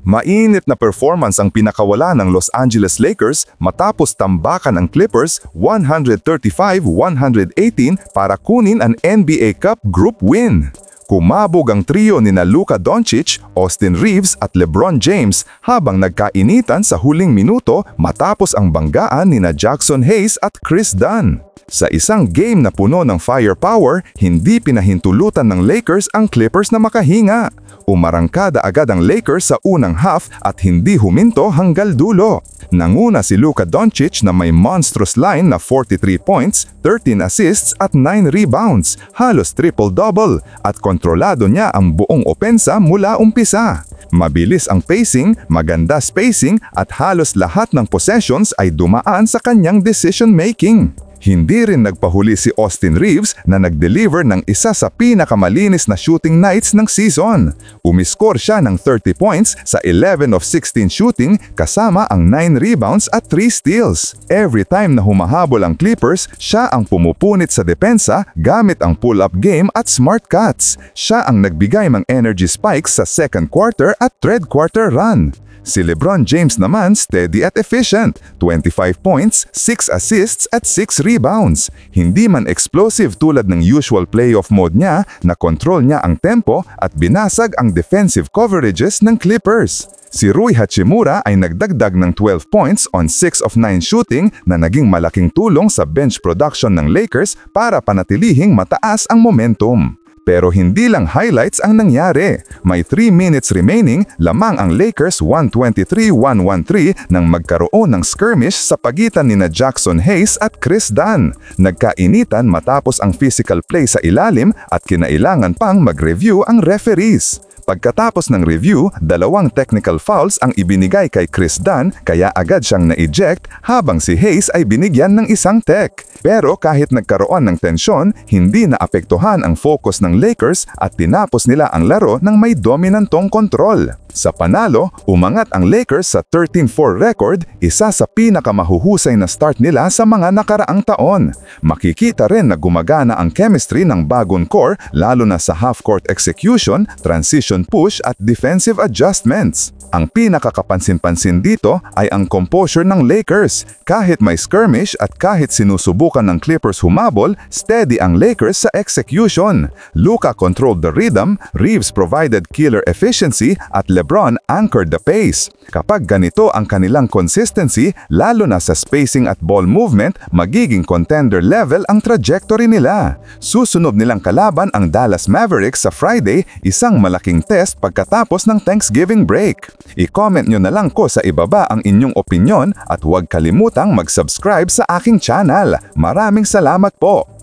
Mainit na performance ang pinakawala ng Los Angeles Lakers matapos tambakan ang Clippers 135-118 para kunin ang NBA Cup Group win. Kumabog ang trio nina Luka Doncic, Austin Reeves at LeBron James habang nagkainitan sa huling minuto matapos ang banggaan nina Jackson Hayes at Chris Dunn. Sa isang game na puno ng firepower, hindi pinahintulutan ng Lakers ang Clippers na makahinga. Umarangkada agad ang Lakers sa unang half at hindi huminto hanggang dulo. Nanguna si Luka Doncic na may monstrous line na 43 points, 13 assists at 9 rebounds, halos triple-double, at kontrolado niya ang buong opensa mula umpisa. Mabilis ang pacing, maganda spacing at halos lahat ng possessions ay dumaan sa kanyang decision-making. Hindi rin nagpahuli si Austin Reeves na nag-deliver ng isa sa pinakamalinis na shooting nights ng season. Umiskor siya ng 30 points sa 11 of 16 shooting kasama ang 9 rebounds at 3 steals. Every time na humahabol ang Clippers, siya ang pumupunit sa depensa gamit ang pull-up game at smart cuts. Siya ang nagbigay ng energy spikes sa second quarter at third quarter run. Si LeBron James naman steady at efficient, 25 points, 6 assists at 6 rebounds. Hindi man explosive tulad ng usual playoff mode niya, na control niya ang tempo at binasag ang defensive coverages ng Clippers. Si Rui Hachimura ay nagdagdag ng 12 points on 6 of 9 shooting na naging malaking tulong sa bench production ng Lakers para panatilihing mataas ang momentum. Pero hindi lang highlights ang nangyari. May 3 minutes remaining, lamang ang Lakers 123-113 nang magkaroon ng skirmish sa pagitan nina Jackson Hayes at Chris Dunn. Nagkainitan matapos ang physical play sa ilalim at kinailangan pang mag-review ang referees. Pagkatapos ng review, 2 technical fouls ang ibinigay kay Chris Dunn kaya agad siyang na-eject habang si Hayes ay binigyan ng isang tech. Pero kahit nagkaroon ng tensyon, hindi naapektuhan ang focus ng Lakers at tinapos nila ang laro ng may dominantong kontrol. Sa panalo, umangat ang Lakers sa 13-4 record, isa sa pinakamahuhusay na start nila sa mga nakaraang taon. Makikita rin na gumagana ang chemistry ng bagong core lalo na sa half-court execution, transition push at defensive adjustments. Ang pinakakapansin-pansin dito ay ang composure ng Lakers. Kahit may skirmish at kahit sinusubukan ng Clippers humabol, steady ang Lakers sa execution. Luka controlled the rhythm, Reeves provided killer efficiency at LeBron anchored the pace. Kapag ganito ang kanilang consistency, lalo na sa spacing at ball movement, magiging contender level ang trajectory nila. Susunod nilang kalaban ang Dallas Mavericks sa Friday, isang malaking test pagkatapos ng Thanksgiving break. I-comment nyo na lang ko sa ibaba ang inyong opinyon at huwag kalimutang mag-subscribe sa aking channel. Maraming salamat po!